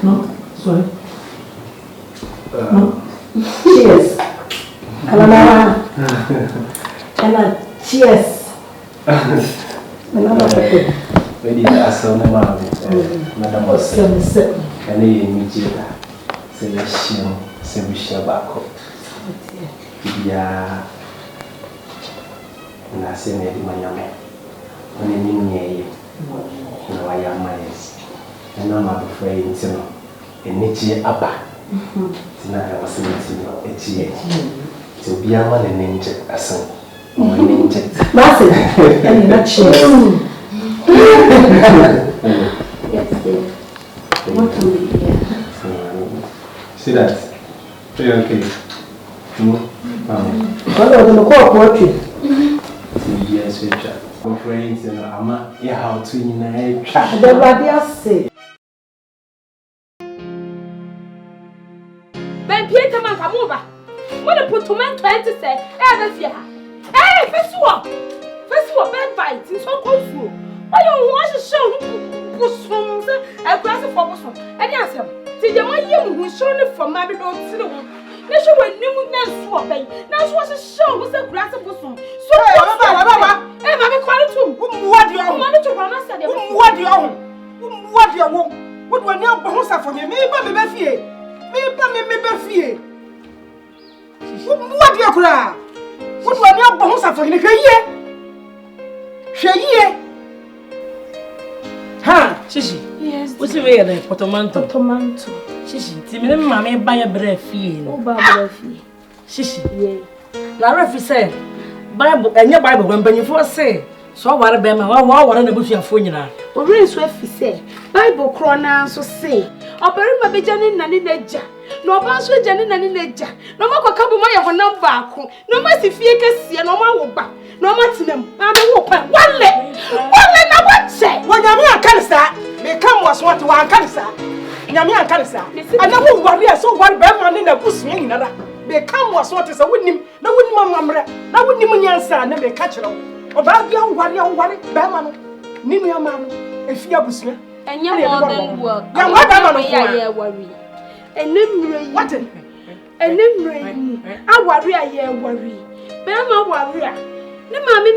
No, sorry. No. Cheers. Kalamara. Cheers. Ready to ask some Madam was and he immediately say we share back up. Yeah, and I say, maybe my young man. When you mean, I am mines. And I'm not afraid, you know, and Nietzsche upper. Tonight I was meeting a tea to be a man and ninja, a son. My ninja. Massive, and not cheers. Yes, dear. What can we hear? See that? Okay. What are the core poetry? Yes, Richard. My friends, you know, I'm a how to in a the radio say. Ben Peter man come over. What a put tomato to say, hey, first one, bad bites, it's so close. Why you want to show Busums a glass of Boston? And yes, see the one you who showed it from my don't see the one. Now she went new swapping. Now she was a show with a glass of Boston. So, hey, Mammy, call it to what you want to run us at what you own. What you want? What were now bones for me? Maybe what do you cry? What were now bones for me? She ha, Shishi. Yes. What's the way of Potomanto? Shishi, Timmy, mammy, buy a breath. Oh, Barbara. Shishi, yea. Now, Refi said, Bible and your Bible when you first say, so what a bema, what a bush of Funina. But really, Swift say, Bible crona so say, or bury my beginning and in Nedja. No boss with Janin and in Nedja. No more couple my of a number. No more if you can see a normal back. No maximum. I'm a whoop. One leg. I what say? When Yamia Canisa, they come was what one Canisa. Yamia Canisa. I know what we are so one bear in the bush. They come was what is a winning. No wouldn't mamma. No wouldn't even answer. Never catch it all. About young one, Berman. Nimia man. If you are and you're more than work. Young worry. And then what? And then I worry, I worry. Berma warrior. Ne mami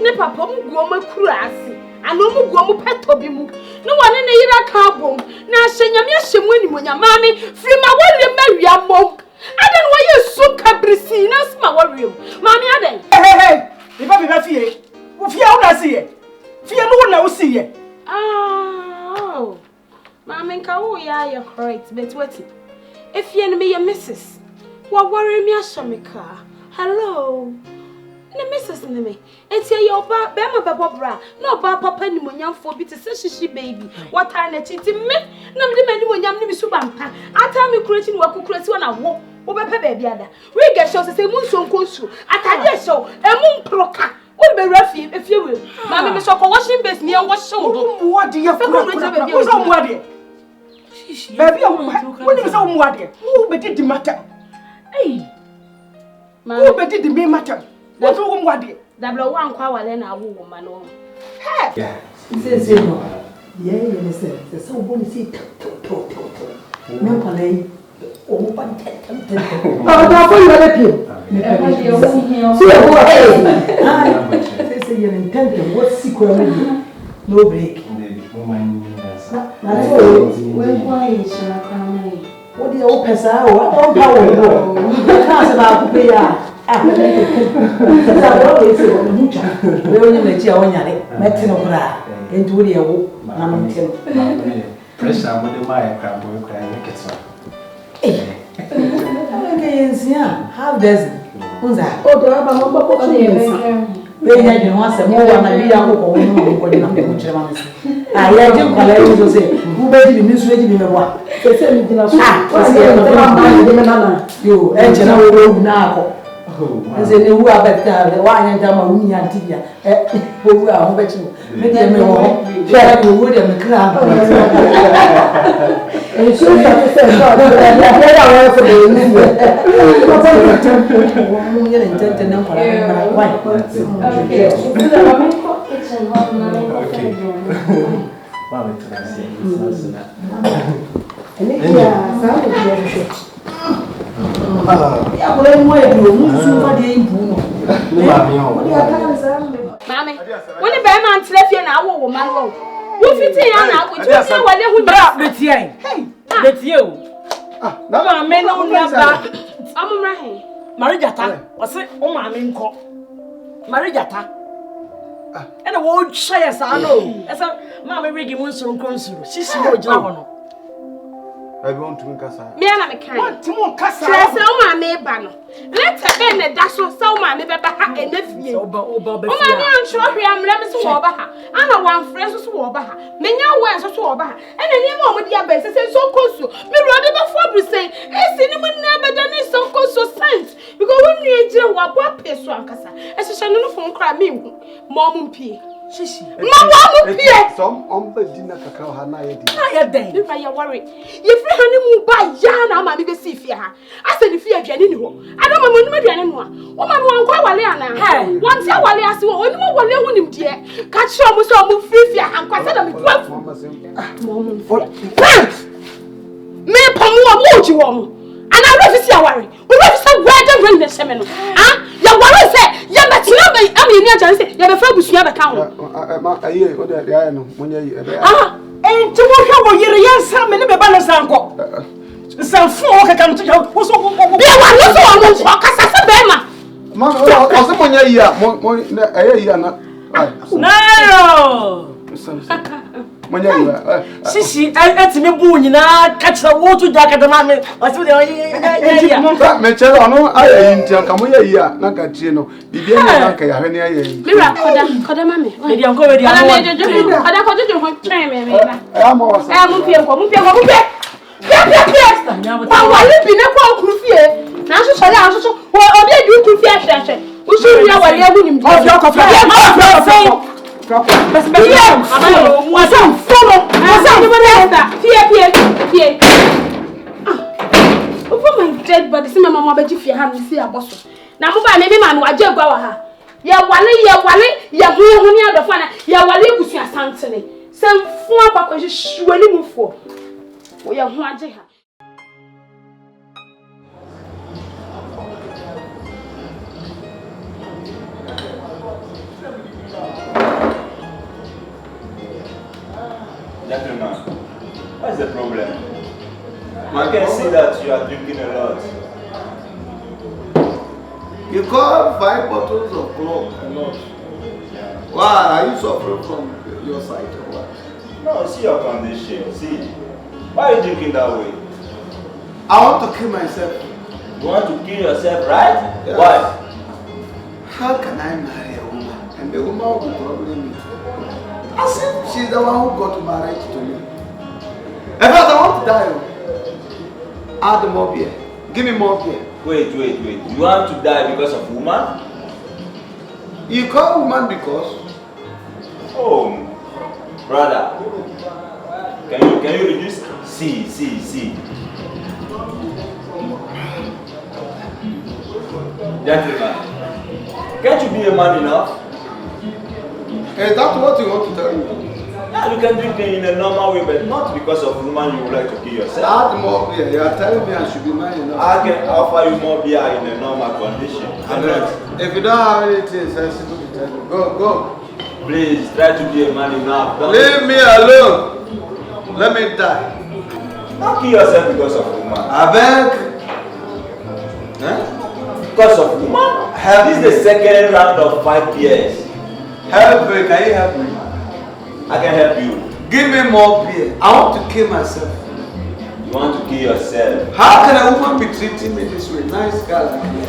ne papa mu guoma kurasi ano mu guoma petobi mu ne wane ne yira ka bom na ahyanyame ahyemu animonya mami firi ma wole mawia mom adan wo yesu kabrisi na sma wariem mami adan hey biba fie wo fie wo na sie fie no wo na wo sie oh mami nka wo ya correct but what if you and me your missus wo worry me ashamika hello na missus me etie your ba be ma bebo bra no ba papa ni monyam fo bi te se shishi baby what are na chiti me na me de mani monyam ni bisu bampa ata me kurati ni wakukurati wa na wo wo be pe baby ada we get show se mu nso atade show emu mproka wo be rafi efie we ma me so ko washing base ni en wash wo mu wade ye wo so mu wade shishi baby wo ni so mu wade wo be di matter eh ma wo be di me matter what you want? Double one quail and a woman. Hey, says you. Yes, so won't see. No, Palais. Oh, but you're intended. What secret? No break. What do you open? What don't about pay? I always say, we only let you on your Metin of Ra, and to the old pressure with the Maya crab will cry and make it so. Eh, how does it? Who's that? Oh, the Rabba, they had you once a more than a year ago when you were going to the I had you collect to say, who better be misreading in the one? They said, you, and general now. As in who are better, the wine and Tammy and Tia, who are better. Maybe I may share the wood and the crowd. you should have said, "No, I for the Mommy, when the bear man left you now, woman, you fit in now with you what they would drop with you. Hey, that's you. No, I may not have that. I'm right. Marijata, was it? Oh, my main cock. Marijata. And a word shy as I know. As a mamma rigging one so consul. She's no job. I want to make us a Me and I can't. My neighbor. Let's have been a dash of so my neighbor and nephew. Oh, I'm sure I'm never so over her. And I want friends to over her. Many wears to over her. And any moment, your best is so close to me. Rather before we say, a cinema never done is so close to sense. Because when you do what piece one cassa, as a channel phone cry me, Mom P. Shishi. Mama P. Some on the dinner cacao Hana. I day. If I worry, if you honeymoon by Yana, mammy, be see fear. I said, if you are Jenny, I don't remember anyone. Woman won't go Waliana. Once I will ask you, only more will him, dear. Catch your most of free fear and consider me 12 me, Pomo, what you want. And I love to see a worry. We love to say, where the ring the seminal. Ah, your worry said, you're not number. I mean, you're the first you have a count. I hear what I know when you ah, and to work over your young son, and never balance uncle. Some folk I come to you. What's all Shishi, I me boon na catch the water jack at the moment. What's with the Mechero, I ain't come here, not at Gino. Be Mira, Codamami. Maybe I'm going to my dead body, see my mama, but if you have see a boss. Now, maybe man, what you go her. Ya wale, ya honey out of fun, ya wale, who's your son. Some 4 papa surely move for. We are one. Gentlemen, what's the problem? I can see that you are drinking a lot. You got 5 bottles of grog a lot. Why are you suffering from your sight or what? No, see your condition. See, why are you drinking that way? I want to kill myself. You want to kill yourself, right? Yes. Why? How can I marry a woman and the woman will problem me? As if she's the one who got married to me. In fact, I want to die. Add more beer. Give me more beer. Wait. You want to die because of woman? You call woman because? Oh, brother. Can you reduce? See. Gentlemen, can't you be a man enough? Is that what you want to tell me? Yeah, you can drink in a normal way, but not because of woman you would like to kill yourself. Add more beer. You are telling me I should be man enough. I can offer you more beer in a normal condition. If you don't have anything sensible to tell me, go. Please try to be a man enough. Leave me alone. Let me die. Don't kill yourself because of woman. I beg. Because of woman? This is the second round of 5 years. Help me, can you help me? I can help you. Give me more beer. I want to kill myself. You want to kill yourself? How can a woman be treating me this way? Nice guy like you.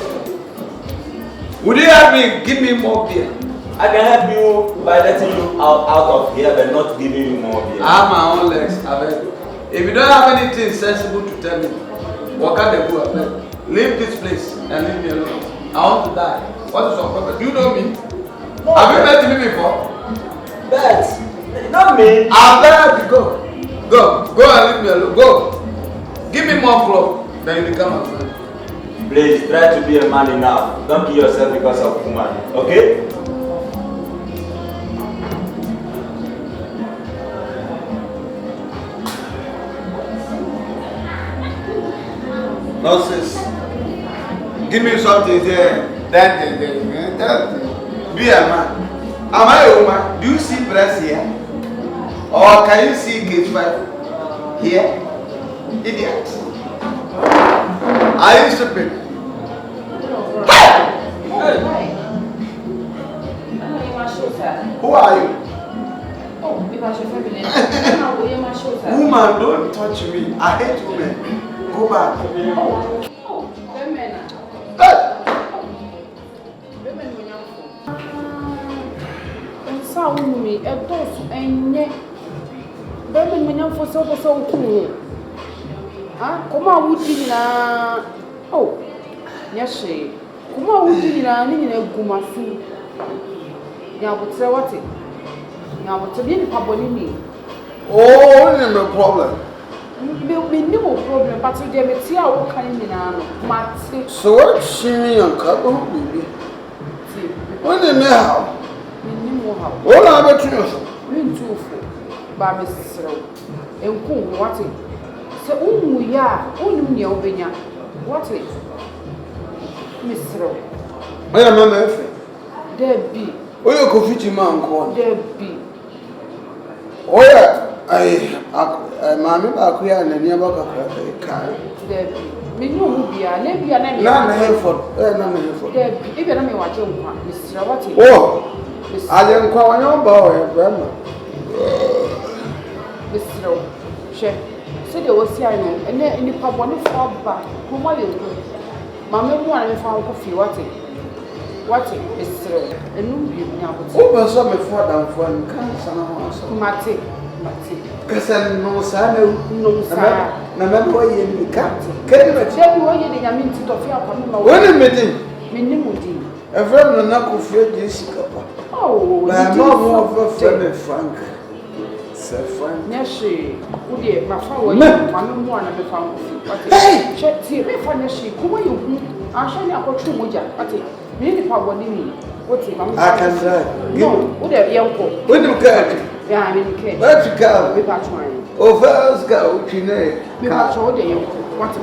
Would you help me? Give me more beer. I can help you by letting you out of here, but not giving you more beer. I have my own legs, I beg. If you don't have anything sensible to tell me, what can they do? I beg. Leave this place and leave me alone. I want to die. What is your problem? Do you know me? No, have you met me before? Bet. Not me. I beg. Go and leave me alone. Go. Then you become a friend. Please try to be a man enough. Don't kill yourself because of woman. Okay? Nonsense. Give me something there. That. Be a man. Am I a woman? Do you see breasts here? Or can you see cage 5 here? Idiot. Are you stupid? Who are you? Oh, because you're feminine. Woman, don't touch me. I hate women. Go back. Oh, women. Me a dose and yet, Berman, when you're for so cool. Ah, come on, would you now? Oh, yes, she. Come on, would you now? Need a gumasu. Now, but say what it now, what's a little pabonini? Oh, no problem. Will be no problem, but you dare see our kind in our so what? See me on couple, baby. When they know. All I bet you. Too full, by Mrs. Rowe. And cool, what it? So, we are only Obina. What it? Miss Rowe. I am a man. There be. Oh, you could fit him on. There be. Oh, yeah. Mammy back here and the nearby car. There be. Me know who be a lady and none Hereford. None Hereford. There be. Even I may watch him, Mr. What it? Oh, I didn't call your boy, grandma. Mr. Rowe. Chef. So there was here, and then in the pub one fall back. Who are you? Mamma wanted to find coffee. What it? What it? Mr. Rowe. And no, you know. Oh, but some before that one can't somehow. Mate. Because I know, sir, no, sir. Remember why you can't. Can you tell me why you didn't mean to talk about? When a meeting, meaning, a friend will not go for this. Oh, I'm not more of a friend, Frank. Sir Frank. Yes, she would be my father. I'm one of the found. Hey, check here, if I she, who are you? I'll show you about 2 moja. But it really probably what's it? I can drive. No, what a young boy. When you catch it. Yeah, I mean, okay. Let's go. We patch mine. Oh, first go, you know. We patch all day. What?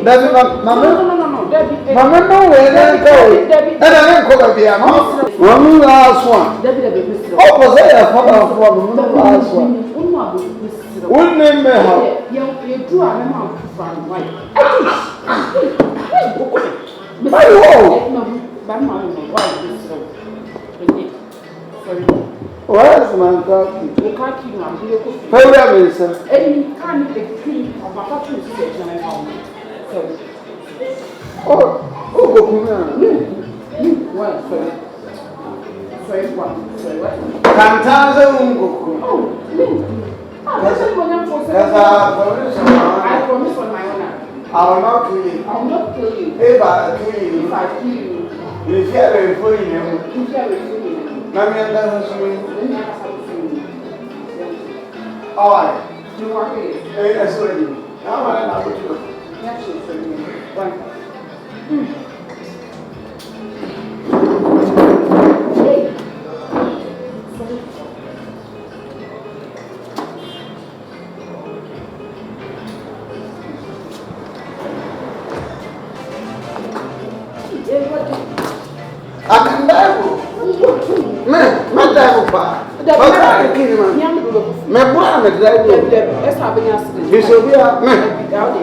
That's Mamma. No. Debbie. Mamma, no, where they go. And I didn't call her the Mamma last one. Debbie, oh, was I a father for the last one? One name, how? You drew a mouth from white. Where's my coffee? You can't keep my vehicle. Where is it? And you can't make the cream of my country station. Oh, go what? Sorry, what? Cantaza Ungoku. Oh, I promise on my honor. I will not kill you. I will not kill you. If I kill you, if I kill you, you shall be free. You shall be free. Mammy doesn't swing. All right. You are here. That's what you do. Now I know what you do. Yes, it's for me. One. I can die. Man, my devil, my brother, let's have an accident. You should be a man.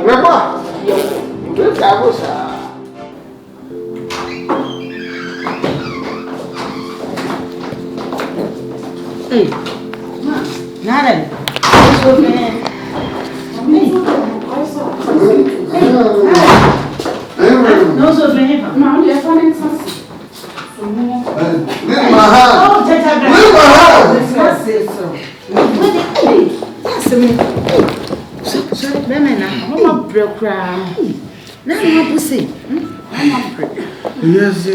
My brother, you devils. Nada. Não sou bem, não, ele é só nem só. Leave my house. Leave my house. Yes,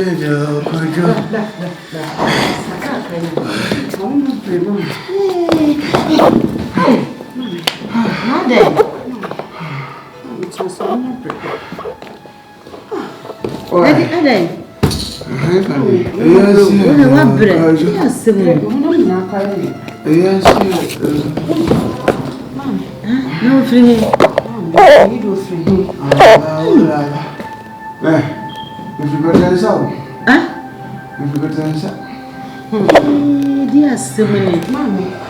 Dear Simony,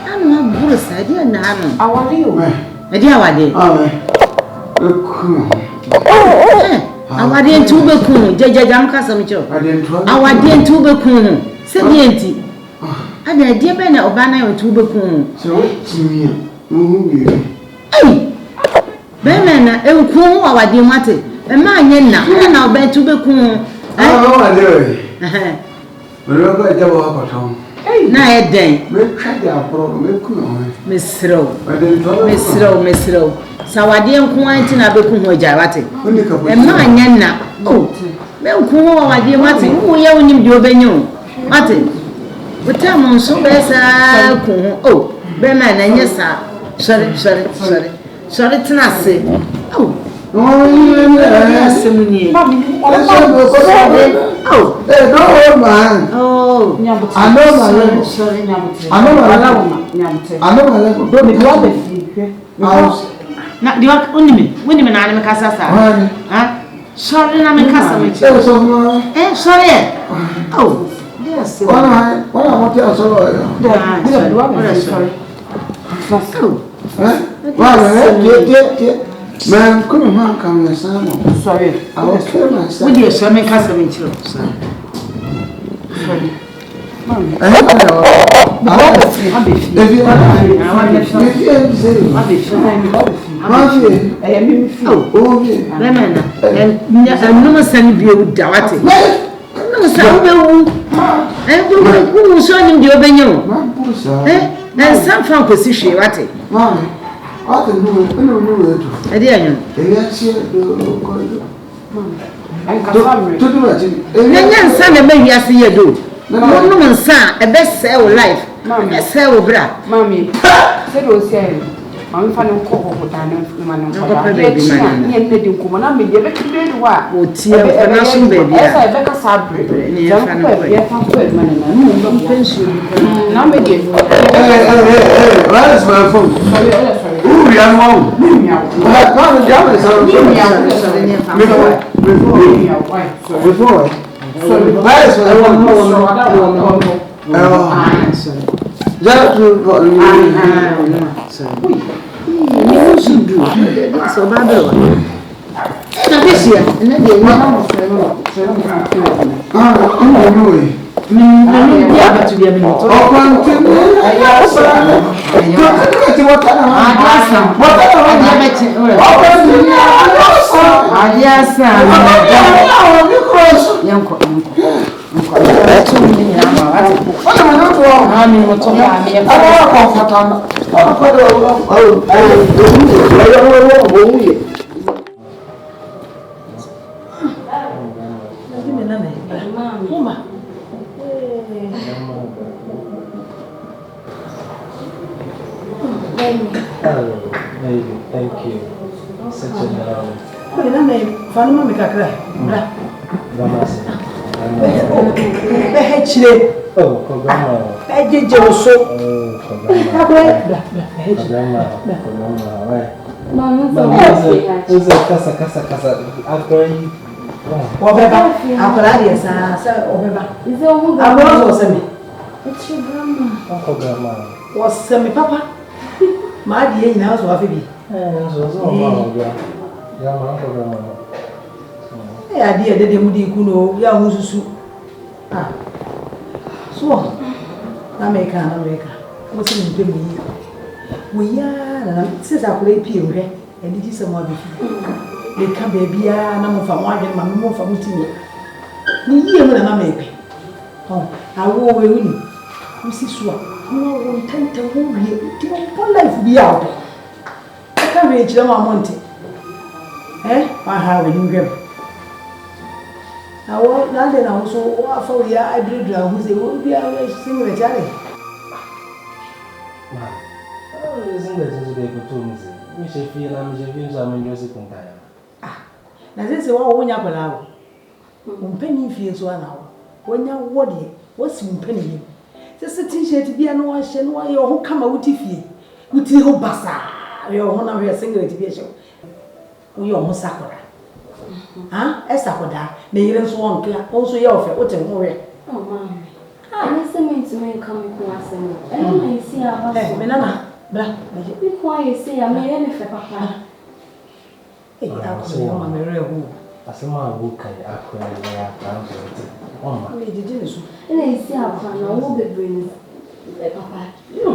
I'm not Bruce, I dear Nano. How are you? My dear, what day? I didn't to be cool, Jam Casamicho. I didn't to be cool, Sedienti. I did dear Ben Obana to be cool. So, hey, Benana, El Cool, our dear Mate, and my now bed to be cool. I know. We're double up at home. Now, a day, make a problem, Miss Row. So I didn't quite in a book with Jarati. And mine now. Oh, Melcool, I dear Martin, who you when you do Benyon. Martin, but tell me so best. Oh, Beman, and yes, sir. Sorry, to not say. Oh. Yes, oh, no, man. Oh, I know my level. Sorry, I know my level. Don't be glad. Now, the only me, when you are in Casa. Sorry, I'm in Casa. Sorry. Oh, yes. What I want to sorry. Man, come on, come here, son. Sorry, I will kill myself. With your son, make us a minute. Sorry. I I can do it. I didn't. Son, maybe I see you do. No woman, son, a best sell life. Best sell bra. Mammy, said was saying, I'm finding cocoa with an man. Baby, man, and let you come on. I'm a bit of what would see a national baby. As I back a sabre, don't pension. Now again, where is my phone? Ooh, young one. Before. Where is my one? So bad. This year, and then they know. Thank you. Such a love. Fanuma make a cry. Oh, Grandma. I did you so. Uncle Grandma. Was semi papa? My dear, now so happy. Yeah, dear, the Mudi Kuno, Yamusu. Ah, so America. What's in the me? We are, and since I play PO, and it is someone before. They come baby, no from one and my move from Mutiny. You and I make. Oh, I will win. Mrs. Swap. No one tend to move here. One life be out. I can't reach them on Monte. I have a new game. I want London also for the I did who say, will be a single Charlie. Isn't that just a good to me? We should feel I'm just some music on time. Na sese wa wo nya kwala wo. Umpeni fie so ana wo. Wonya wo de, wo si umpeni yim. Sese t-shirt bia no wa hye no wa ye ho kama wuti fie. Wuti ho basa. Ye ho na we singlet bia hye. Wo ye ho sakoda. Ha? Esakoda. Na yire so won kla. Wo so ye ofe, wo te ho we. Oh mama. I say to me come ko asem. I see aba so. Me nana, bra. Me ko aye say am ye me fe papa. Akọ mama me re ho. Asema wo kai akwa ya kan so ti. Mama. Me didi so. Ina isi akwa na wo bebre ni. Papa.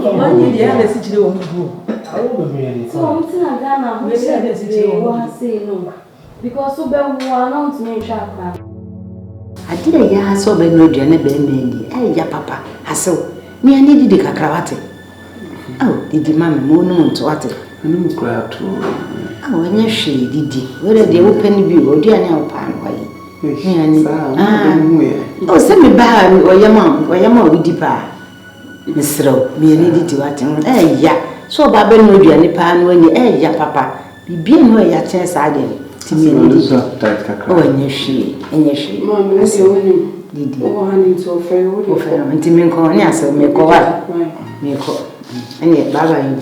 Mama ni dia na si chire wo mu bu. Awo bebre ni. So I'm tina Ghana ho say wo say no. Because so be wo announce me twa akwa. Adire ya haso be no aduane be na ndi. Ya papa, haso. Ni ani didi kakrawate. Didi mama mo no nto ate. Ani mu kra to. Wanya hwe didi. Wore de open bi aduane a opa no yi. Ni ani. Se me ba oyama odi pa. Misro, me ani didi wate. Ya. So ba be no aduane pa no ani. Ya papa. Bibi no ya chen sa de. Timi ani so tight kakra. Wanya hwe, enya hwe. Mama se woni. Didi. O hani to fe wodi. O fe nti me ko ni ase me ko wa. Me ko. Ene baba yi.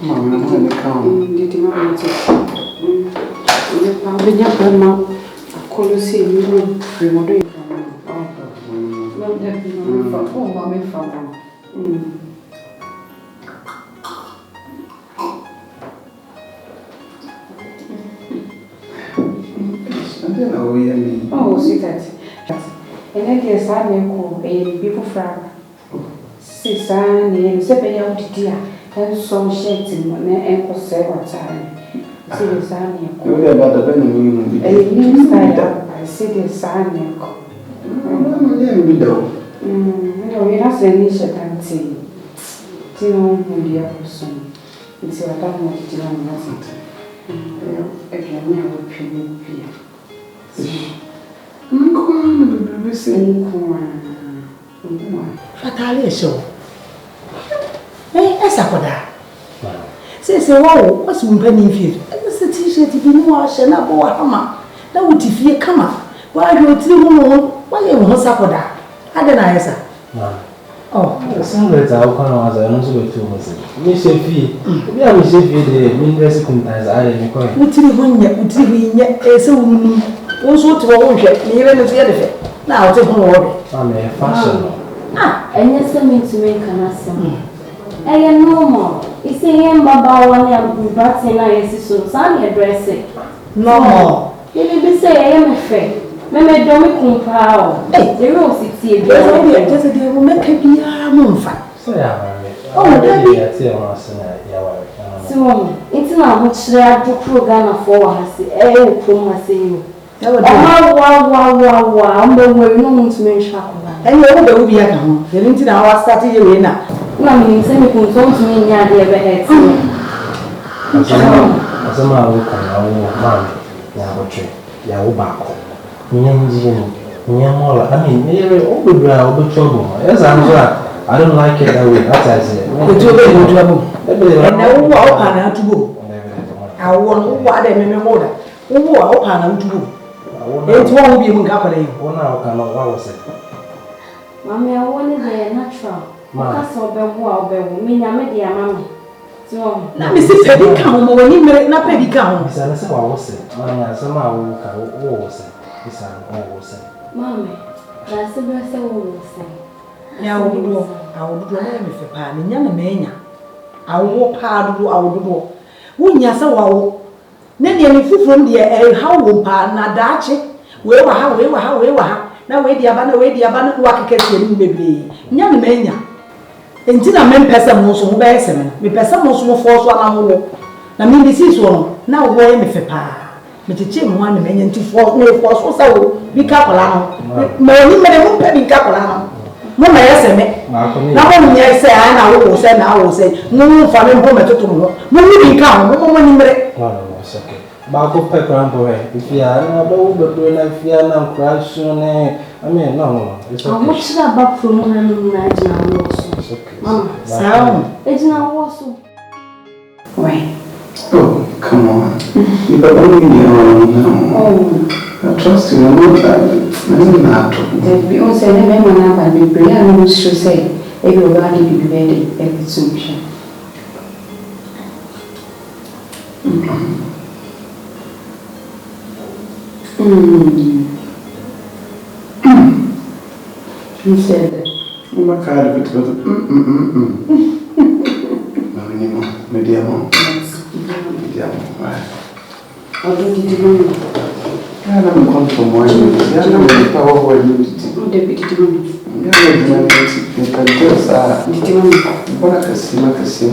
Mama, no one come. Didi mama to. Ile pa be nya pa ma. Akolo se mi no remodo yi. No de bi no fa ko ma me fa ma. Oh, see that. And I guess I may call a people from Sisan, and 7 years dear, and some shades in my ankle several times. See the sun, you about the venom. A new style. I see the sun. No, we have any shit and tea. Till we are soon. It's a time of dinner, wasn't it? If you never pay. Fatale show. Esakoda. Say wow, what's umpeni fie? Ese t-shirt bi no wa hye na bo hama. Na wuti fie kama. Wa yo tiri ho wa ye ho sakoda. Ade na yesa. Oh, singlet a ko na waza no so be tu mo se. Me she fie. Bi a me she fie de me dress kuntanza are me ko. Wutiri ho nya ese wunu. Wonso to wo hwe. Ni yire no so ye de fe. Na wo te ho wo. Me fashion. And yes, I mean to make an answer. I am normal. It's a young baba one and batting. I so sunny dressing. Normal. You be say I am a friend. Meme don't compare. The rose is here. Just a day will make a beer monfa. Oh, so it's not much there to program for us. Eh, from us you. Wow. I'm the way no to mention. And you will be at home. The limited hour started you in. No, means any consult me near the overhead. Asama wo kan awo man ya botwe ya wo baako. Nyanji ni nyamola. I mean, me obebra obetwobo. Yes, I don't like it that way. That's I say. Obetwobo. And now wo wa opa na tubo. Awo no wo ade me moda. Wo wa opa na tubo. Enti wo bi mu ngakwa dey. Wo na wo kan wa wo say. Mama, I want it natural. Because obewu me nyame de amame. So na me se pedi ka ho mo wani mere na pedi ka ho. Bisa na se wa wo say. Mama asama wo ka wo say. Bisa wo say. Mama, na se be se wo say. Ya wo do na me fe pa ni nya na me nya. Awo pa do awo do. Wo nya se wa wo. Na de ni fufum de ha wo pa na daache. We wa ha. Na we di aba na wa kekeke ni bebre. Nya na me nya. Enti na me pesa mo so ho be esem. Me pesa mo so mo fo so ana wo. Na me bi si so no. Na wo ye me fe pa. Me cheche mo ana me nya nti fo so sa wo. Bi ka kola no. Me ni me mo pe bi ka kola no. Mo ma yeseme. Na mo nya se ai na wo se na wo se. Mo fa me mo metoto mo. Mo ni bi ka ho mo ni mere. No, it's okay. Bako Pecrambo, if you are not over doing a fear now, crash on a. I mean, no, it's okay. How much that back from it's okay. Sound. It's not also. Why? Oh, come on. You got only oh, I trust you. I'm not. We all say, never mind, we pray. I know should say, everybody be ready every soon. He said that. My card with medium. Or do you do? I haven't come from one. I don't know power where you did. You can just what I can see, I can see.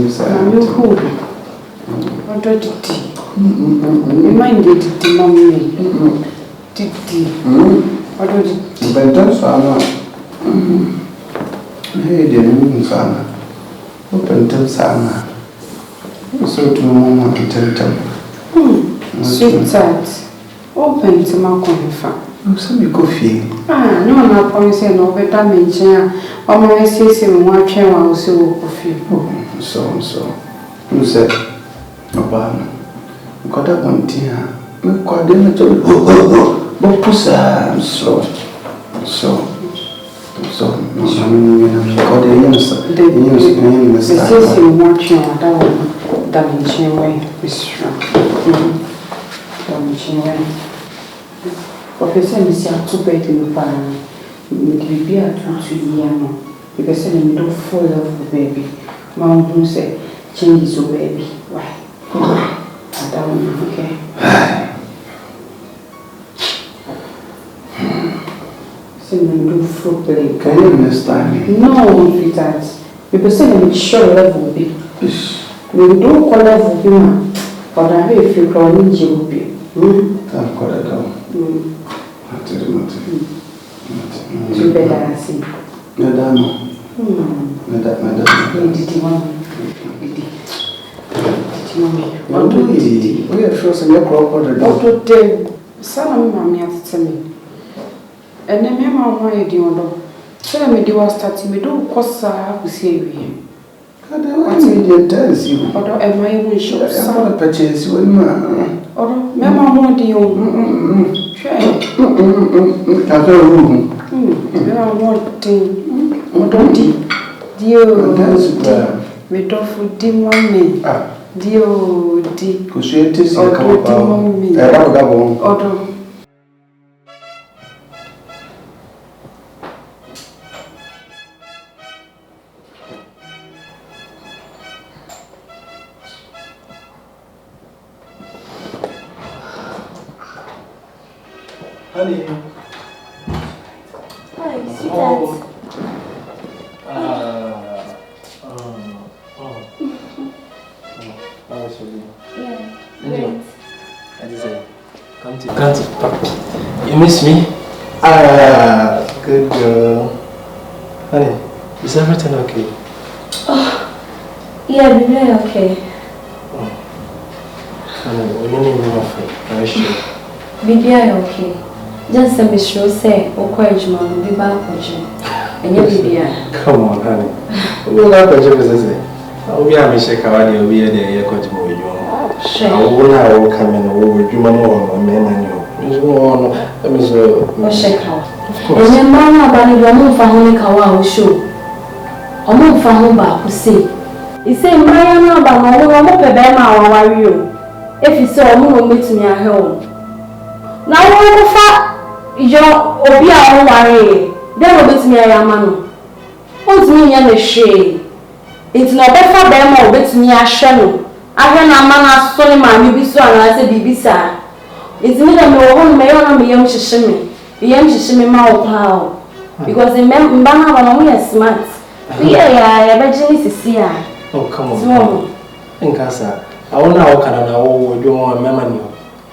What do you mind it, mommy? Titi. What do you but that's all. Hey, dear moon, Sana. Open to Sana. So to Mama and tell them. Sweetheart, open to my confirm. So you go feel. Ah, no, I'm promising no better mention. Or my sister, one chair, I will see what of you. Oh, so. Who said, Obama? Got up one tear. Look, God, then I told you, but puss, I'm slow. So, I mean, God, the sister, watching that dimension way is strong. Dimension way. Professor, Miss Yatubet in the pan, would be a 2 years because I don't fall love the baby. Mom who said, changes your baby. Why? I don't know, okay. Can you understand me? No, sweetheart. People say I'm sure level will be. We don't call level be man. But I have if you call me you will be. I've got it down. Not. You better see. Madame. What do we are sure some your crop or the doctor? Son of mammy has to me. And then Mamma, why do you know? Tell me, do I start to do cause I will see you. What's in your tells you? Or am I even sure? I want to purchase one man. Or Mamma, what do you? Sure. I don't want to. Or don't you? Dear, we don't food dim me. Dear, because you taste your cup of me. I don't go. Honey. Hi, sweetheart. Yeah, great. I just say, come to. You miss me? Good girl. Honey, is everything okay? Yeah, we're very okay. Honey, we need to move. Are you sure? Baby, are okay? Just a sure say, or courage, mom, be back with you. And you'll be here. Come on, honey. We'll not put you as I say. I'll be a shake out the way there, coach. Sure. I will come in over you, Mamma, men and you. Let me shake out. And then, Mamma, but you are not for home, Kawa, show. Or move for home back to see. He said, Mariana, but my one more Bema or Wario. If you saw a moon meet me at home. Now, what your Obia worry, then will beat me a man. What's me in the shade? It's not better Bema or beat me a shadow. I hear a man as Sonny, my baby, so I said, Bibisa. It's me that no one may honor me, young Shishimi. The young Shishimi Mao. Because the men Bana are smart. Yeah, but Jenny is here. Oh, come on. Think, sir. I wonder how can I know you want a memory.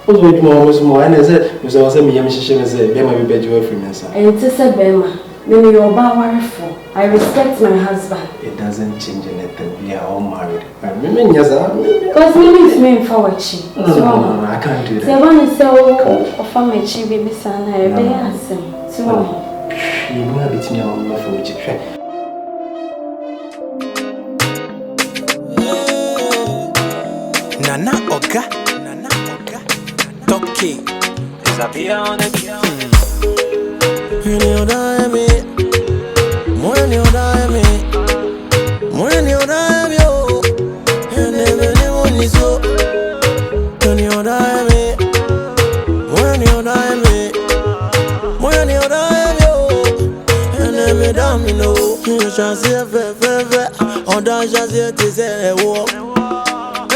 What's with more and I said, you was a young Shishimi, Bema be better for me, sir. And it's a Bema. Then you're powerful. I respect my husband. It doesn't change anything. We are all married. Because me is me for what she. No, I can't do that. So one is so for my chi baby son. I be asking. So you know a bit me on my phone. Nana Oga, Toki. Is a beer on it.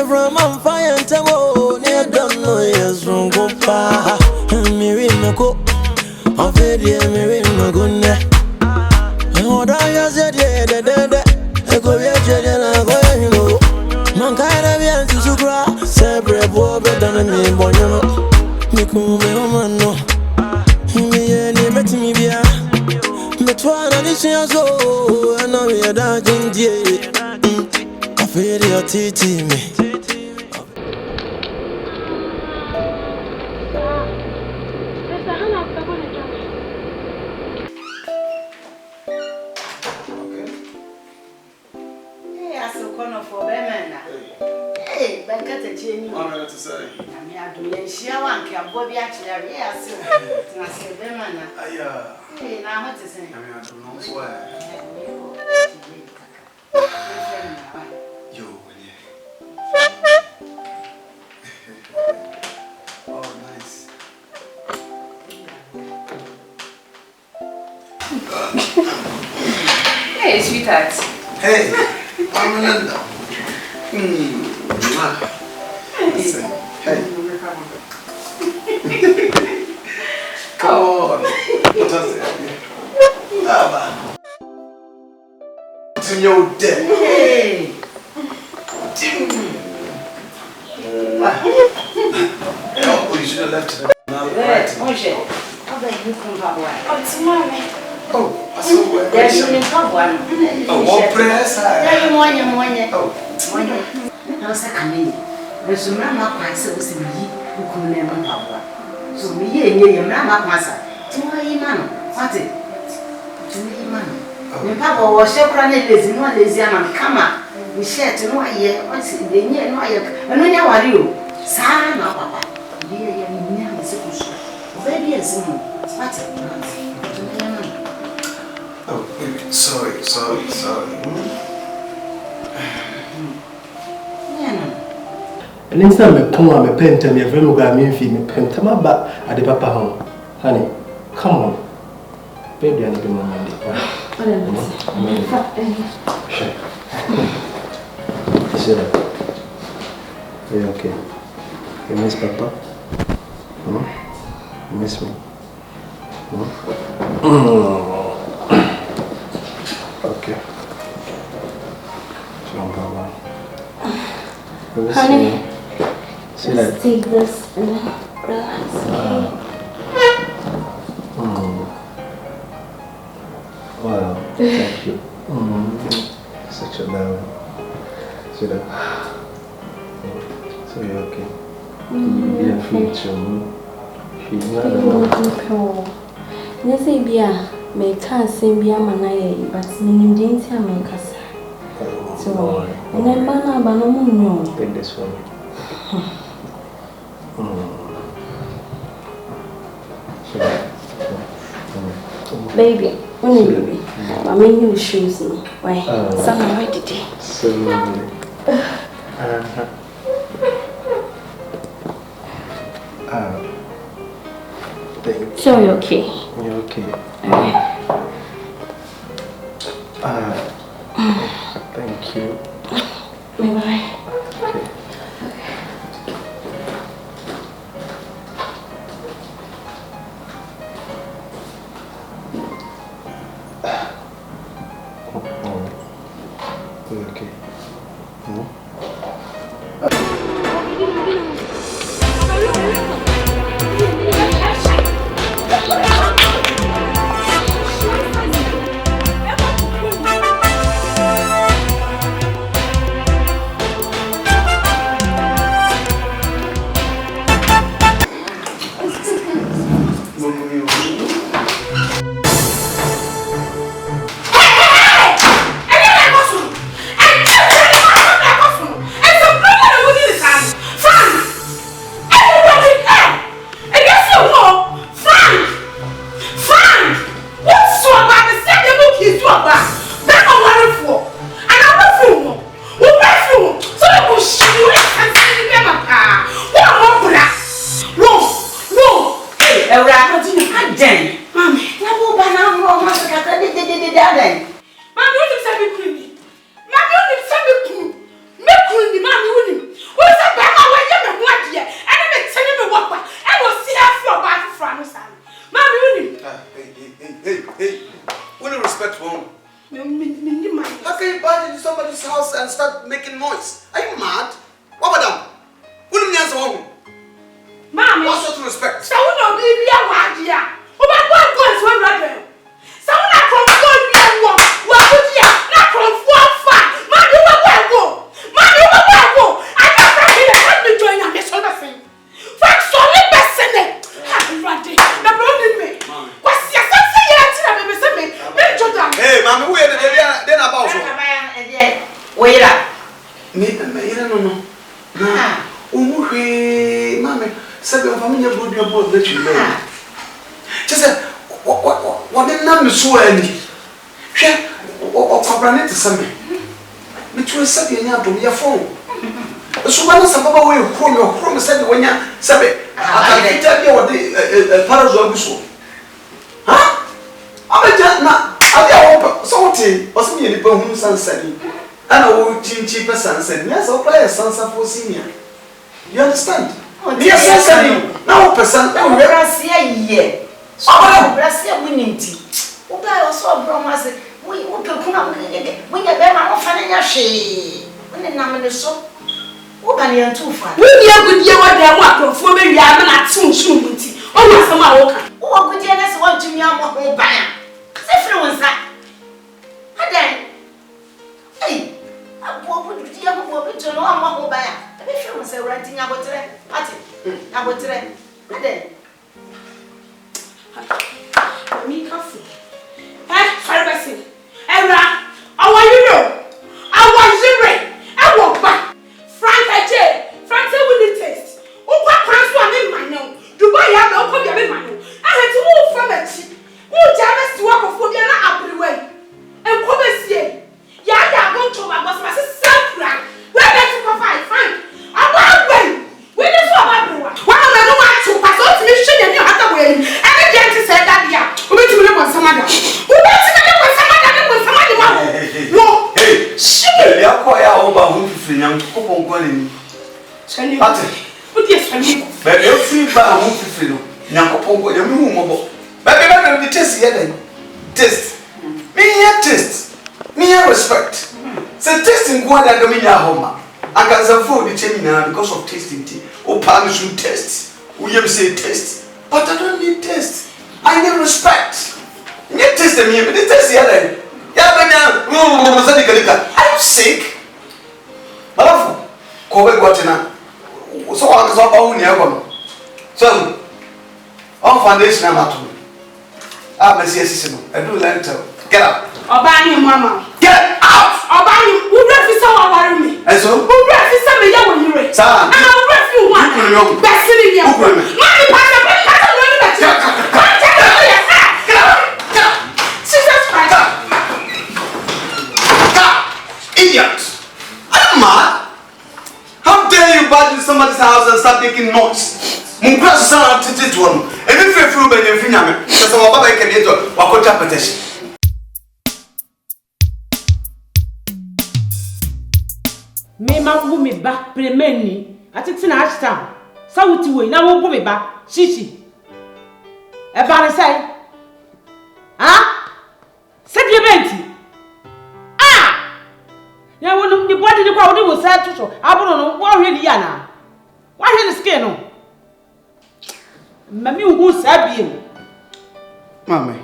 From I'm fire and tamo, near don't know yes from go pa. Me in my coat, I'm very me in my gun. And what I said, I go get and I go, you know. Mankind have to Sugra, separate war better than me, boy, you know. Me come, man, no. Me any better me be. Me try to this year so, and now we are dancing, dear. I feel your titty me. Hey, sweetheart. Hey, I'm Linda. Hey. Come on. What does it have? Tim, you're dead. Hey. Oh, you should have left it. How about you come back? Oh, mommy. Oh, I saw where. Oh, what press? Oh, no, second. There's a man up myself to me who couldn't never have. So, me, and Mamma Massa. To my man, what it? To me, man. When Papa was so chronic, there's no lazy man. Come on, we share to know here. What's it? They near no here. And when you are you, son, Papa. Dear, you never suppose. Baby, and soon. What's it? Oh, baby, sorry. And next time I come on, I paint and your friend will go me feed me paint my back at the papa home. Honey, come on. Baby, I need the money. Sure. Are you okay? You miss Papa? You miss me? Okay. No problem. Honey, see let's that? take this and then relax. Wow, thank you. Such a love. See that? So you're okay? You didn't feel too. She's not alone. You say, Bia, may can't sing Bia Manaye, but meaning didn't tell me, Cassa. So, and then Bana Banomo. Take this for me. Baby, when you baby, I mean, you shoes me. Why? Some are ready. So lovely. So you're okay? You're okay. Thank you. Bye-bye. Okay. Okay. How can you barge into somebody's house and start making noise? Are you mad? What madam? What do you mean so? Mama, what sort of respect? So we know be a wadia. What about one so brother? So we not from one be a walk. What would you not from one far? Man, you go. Man, you go. I just think that me join am so the thing. Fuck so me person it. Happy birthday. Na brother me. What see something yet na me say me. Me Jordan. Hey, mama, who are they about so? Oyere. Me no. Na, umuhwe, mama, sabe o família bodu abo let you know. Just what na me so ani. Hwe, o kwabra net same. Me tu sabe nya dom ya phone. So ba na sababa we home sabe wonya sabe akafita bia wo de parazo aguso. Ha? Abeja na adia wo so wote o se me ni pa hu sansani. Ana wo chinchi pa sansani. Yes, o play sansa for senior. You understand? Yes, sansani. Na wo person na wo Brasia ye. So Brasia wininti. O ba o so bro ma se we pe kuna we nya be ma no fa nya hwe. We na me so. Wo ba ne yantu fa. We dia gudie wo da mo akrofo be wi ama na tunsun nti. O na asema wo ka. Wo gudie na se won tumi amo ho ban. Se firi won sa. Adan. Hey. Abo gudie amo bo to no amo ho ban. Be firi won se ranti nya botre. Ati. Na botre. Adan. Mi kafu. Sorry person. Era. Our zero. Our back. Frank Aje. Frank say we need taste. O kwa kwanso ame manyo. Dubai ya be o ko bi ame manyo. Aheti wo from achi. Wo jame si wa kofo bi na abriwe. Enko besie. Ya da go to ma boss ma se sakura. We be to provide fine. Aba we. We need so aba briwa. Wa na no wa to pass o ti mi hwe ni hata we. Ene bi anti say that dia. O be ti mi le bon samada. O be ti mi le bon samada ma. No. Hey. Shit. Ya ko ya o ba hu fifiri nyam ko ponko ni. Chani. Ate. O di chani. Be e fi ba hu fifiri no. Nyakopon ko yemi hu mobo. Be the taste here then. Taste. Me here taste. Me here respect. Say tasting go and go me ya homa. I can say food the change now because of tasting tea. O pan should taste. We yem say taste. But I don't need taste. I need respect. You taste me, but the taste here then. Ya banya, are you sick? Malafu. Ko be gotina. So I was about uni ago. So on foundation amatu. Ah, Messi Sissino. I do lentil. Get up. Obani mama. Get out. Obani, who refisa wa worry me? And so? Who refisa me ya when you ready? Sir. Who refisa one? Best in here. Mommy, pasta, no ni better. Get up. Jesus Christ. Idiot. Are you mad? How dare you barge in somebody's house and start making noise? Munkura sana titi one. And if you feel better, you know me. So my baba can get to wakota petition. Me ma wo me ba premeni atete na ashtam sawuti we na wo bo me ba shishi e ba ne sai se die benti ya wo no di body di kwa wo di wo sai to aburo no wo hwe ni ya na wo hwe ni skin no mami wo sabi Mama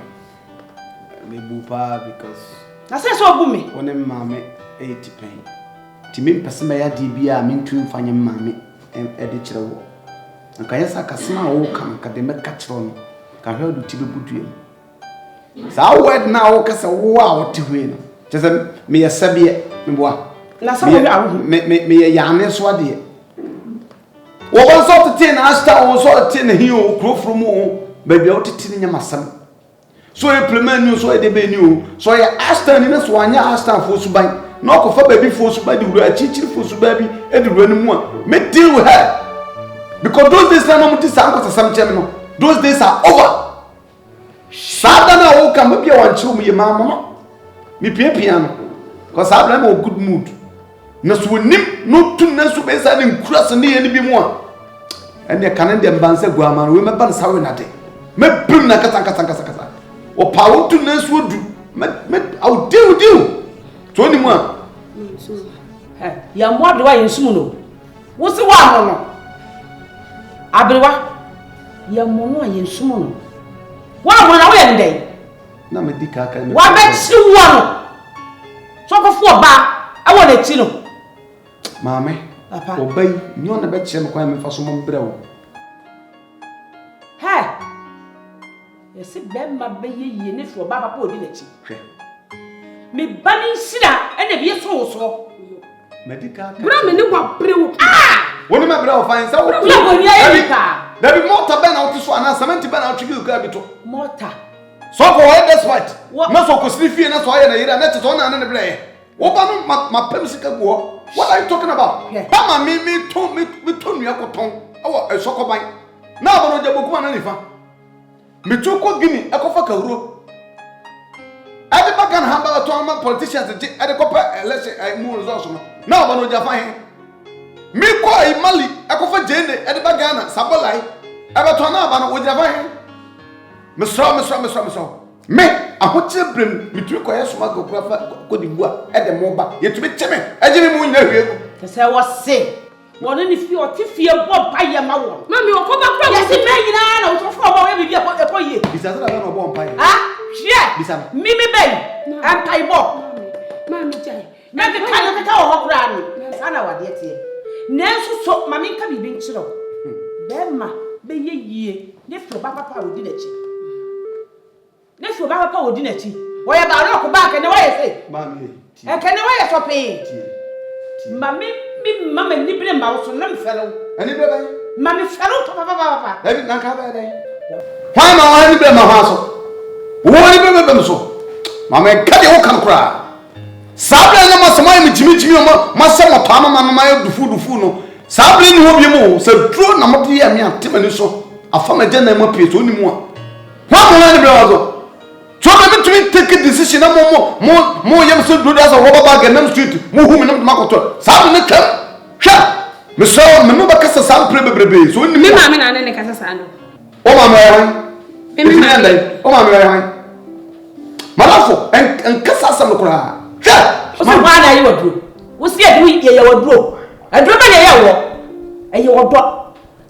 me bupa because na say so bu me one mama 80 pen Timim pesema ya dibia mintu mfanye mame ede kire wo anka yesa kasema wo kan ka de meka kire no ka hwe do tibe buduem sa word na wo kasa wo a wo te hwe no tese me yesabie me boa na sa wo awu me yane so ade wo bon so tete na asta wo so tete na hi o krofro mu ba bia wo tete ni nyamasam so implement new so ede be new so ya asta ni na so anya asta fo suban no ko fa baby fo suban di wura chichiri fo suban bi e di wura ni mu a me deal with her because those days na no mutisa anko sasam chem no those days are over sada na wo ka mabia wan chiru mu ye mama no mi pia no because I am in good mood na so nim no tun na so be sa ni nkura so ne ye ni bi mu a ene kanen de mbanse guama we me ban sawe na de me brim na kasa o pawo tun na so du I'll deal with you. 21. Hey, you're more do I in Sumuno. What's the one? Abriwa, you're more in Sumuno. What one away day? No, me dika. What makes you one? So for bar, I want a chino. Mammy, obey, you on the bed, Shem, for some brew. Hey, you see, Ben, my baby, you need for Baba Podility. Me bunny sida and a beer so. Medical. Bram, you want brew. When my brother finds out, there be more Ben out to swan and cement Ben out to you, Gabito. Mortar. So for all that's right. What? Not so sleepy and that's why I net on and the play. Open my pemsicle war. What are you talking about? Mama, me told me a cotton. Oh, a soccer bite. Now, I don't know any fun. Me took a guinea, a coffee room. I the back and hamburger to my politicians at the copper, let's say I move also. Now, I don't know. Me quite Mali, a coffee jane at the bagana, Sabalai. Ever turn up with your vine. Miss me, I want to bring me to a smuggle good in work at the mobile. Yet to be timid. I didn't want to because I was sick. One if you are Tiffy a bomb by your mouth. Mammy, will come back. Yes, it may not for every year upon you. Besides, I don't know bomb pie. Ah, yeah, Mimi Bay, and Tie Bob. Mammy, not the kind of cow around. I know what yet. Nancy so, Mammy can be being slow. Bemma, be ye, lift your papa with dinner. Let's go back to dinner. Why about rock back and away say? Mammy, I can away for pay. Mammy, Mamma, nibbling mouse on them fellow. And Mammy fellow to Papa. Let me not have a day. Why not? I live in my house. Why live in them so? Mamma, cut your can cry. Sabling must mind Jimmy, my son of Pama, my food. Sabling whom you move, so true, number 3 and Timoniso. I found a gentleman piece only more. What will so let me take a decision. More young so good as a rubber bag and them street. More women of Makoto. Some in the camp. Sha! Miss Manuba Cassa Sam Prebe. So in the Mamma and the Cassano. Oh, my man. Oh, my man. Malafo and Cassa Sam cry. Sha! Why are you a group? What's the idea you are broke? I drove a and you are broke.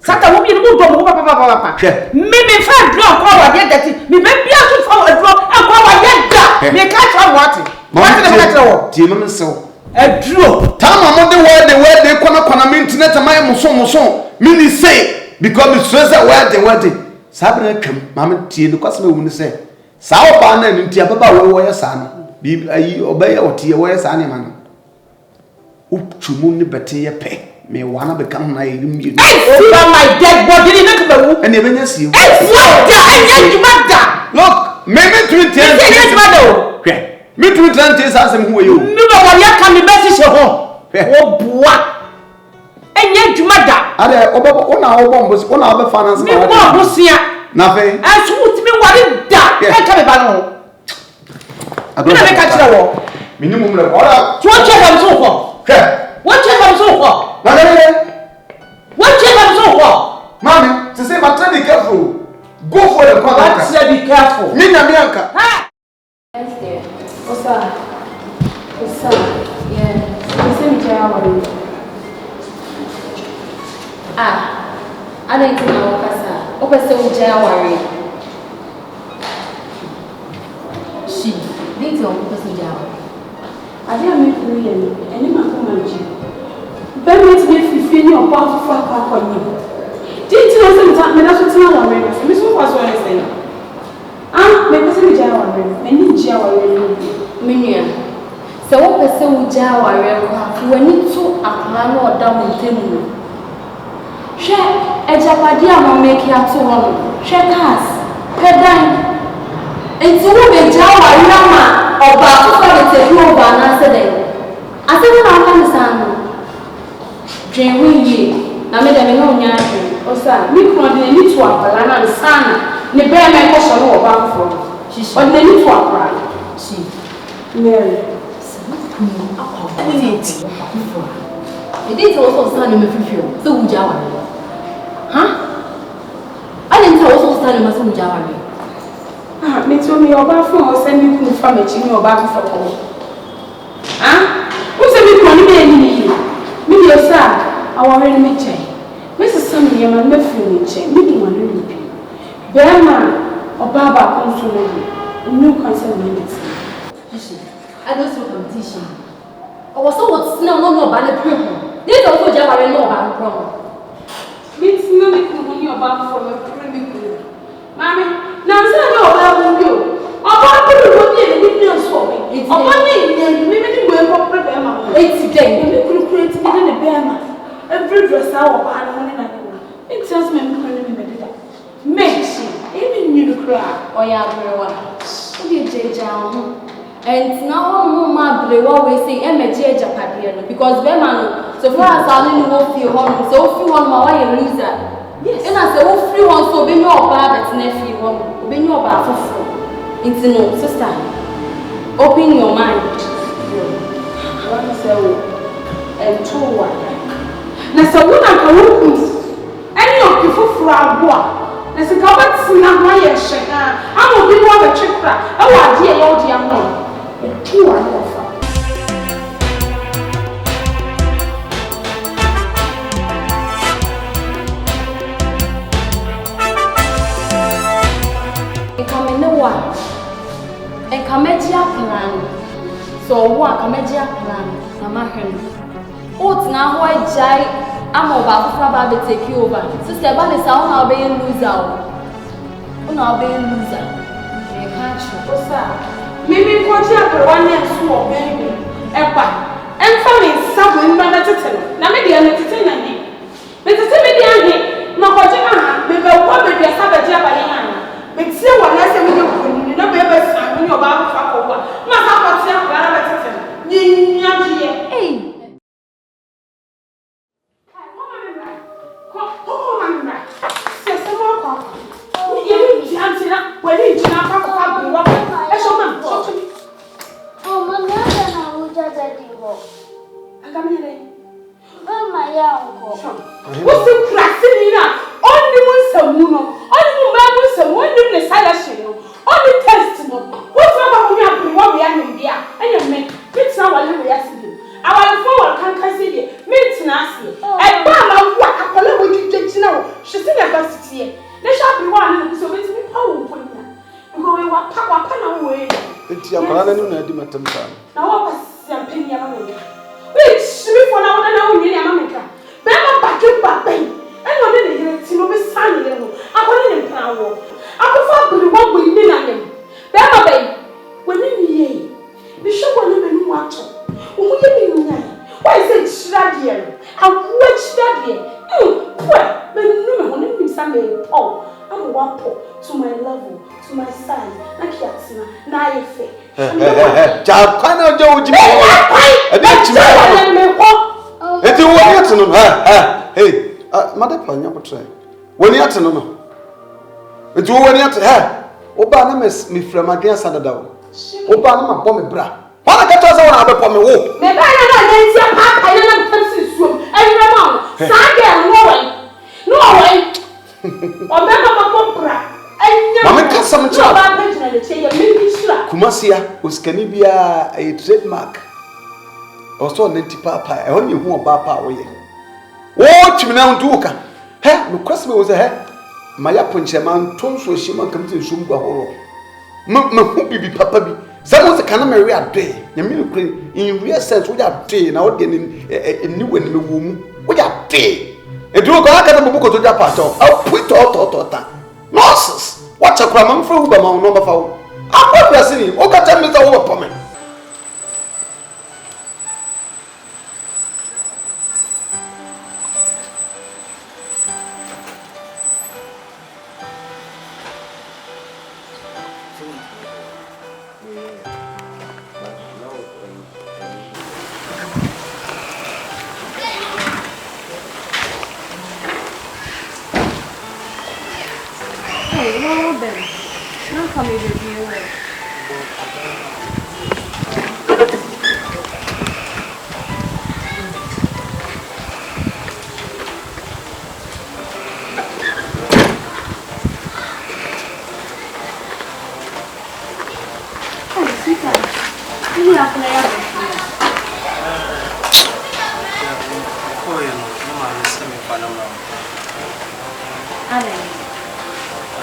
Sata will be moved on papa. Maybe 5 drop power get that. Me maybe I for a drop and power get that. Me catch on what? What Timon so. A drop. Time I'm on the word they come internet and my muson. Mini say because the stress where they were the Sabina come, Mamma T. The customer would say. Sao Pana and Tiababa where son. Be obey or tea where son man. Up to moon the better pay. Me wanna become my immediate. My dead body didn't come and even yes, you. Look, maybe 2 10 me 2 10 ask him who are you. No, what can the message home? Oh, boy. And yet, you mother. Are there on our bombs on our finance? Me, what was here? Nothing. As would me what it done. I can't I don't catch the wall. Minimum of order. What check on so far? What check on so far? What check on so far? Mommy, to say, but be careful. Go for the contract. I said be careful. Nina Bianca. Yes, dear. What's up? Yeah. You say me try I don't think I will pass. Open so January. She didn't know person January. I didn't make real. Any man come and you. Permit me to your part for you. Didn't you know something? That's what's not already. Miss was what I say. My person January. Many January. Minia. So what person January? When you took a plan or down with share a Japadia will make you to one. Share cars, pedine. And so we Jawa Yama or Baku for the over and answer them. I said, I understand. Jane Wingy, I made a no nyaki. O sa, me from the need to apply and sana. Ne bear my question or back from. She's on the need to apply. She Mary. It is also standing with you. So Jawa. Huh? I didn't also stand in my son Jawa. Ah, me told me about phone or send me to family or back for home. Ah, who's a big money baby? Me, your son, our enemy chain. Mrs. Sammy, your man, nephew, chain, me, one rupee. Berma or Baba comes to me. No concern medicine. I don't see competition. I was so what's no about the problem. They don't know Java know about the problem. It's no need about for a pretty Mammy, now say no about you. About the good for me. It's only women will go prepare. It's day. We could create me in the bear. Every dress our man. It tells me Mention, even you cry, or ya very well. Okay, J. And now, my brother always say, "MJ Japan," because Berman, so far as I know, feel home, so few on my way loser. Yes, and I say, "Oh, free one, so be your bad nephew, be your bad for it's no sister. Open your mind. One say, and two one. Now, so when I come, any of you for our na se ka ba tina ma ye hye a mo bi no ba twekra e wa de ye odi am no e tu wa no fa e ka me ne wa e ka me ji akran so wa ka me ji akran na ma hwem o tina ho ajai I'm about to take you over. Sister, but it's all now being loser. Now being loser. You can't show. Maybe what you have one year so baby. Epa. And family something not at it. Now maybe I'm entertaining me. But the same day, no what you are, maybe what baby a savage by Yana. But see what I say when you know baby when you're about to fuck over. Must have what's your brother. Hey. Now what was champagne yamameka? Wait, me for now na woni yamameka. Be ma back back pain. And no dey here ti no be san le no. Akoni ne plan wo. Akofa biri wo gbe ni na nem. Be ma be. Woni ni ye. Be show woni be nu ato. Wo mu ye ni nyai. Why say chira de? Awu chira de. Pwe, be nu me woni mi sa me oh. I'm wapo to my level, to my size. Na kiatina, na yefe. Ja kwana jo uji. Eti wo ni atino hey, mother plan yapotre. Woni atino no. Eti wo ni atino oba na me framaden sadada wo. Oba na mabọ me bra. Wana ka toza wana abepo me wo. Me ba na ntia papa na mfansi suom. Enre ma. Sage no way. Obeka papa bra. Mama ka sam cha. Kumasia uskani bia a trademark. Also nenti papa e hon yehu oba pa wo ye. Wo twimina ntuka. No kwasme wo ze maya ponchema ntonso hima kamti nsum gwa horo. Ma hu bibi papa bi. Samo se kana me we ade. Nyame no kure in real sense wo ya de na wo de ni wani me wo mu. Wo ya de. Eduro ko aka na bubu to ja pa to. Put to. Nonsense. What a crime, I'm through by my number for. I'm not listening. Oh, got 10 minutes over for me.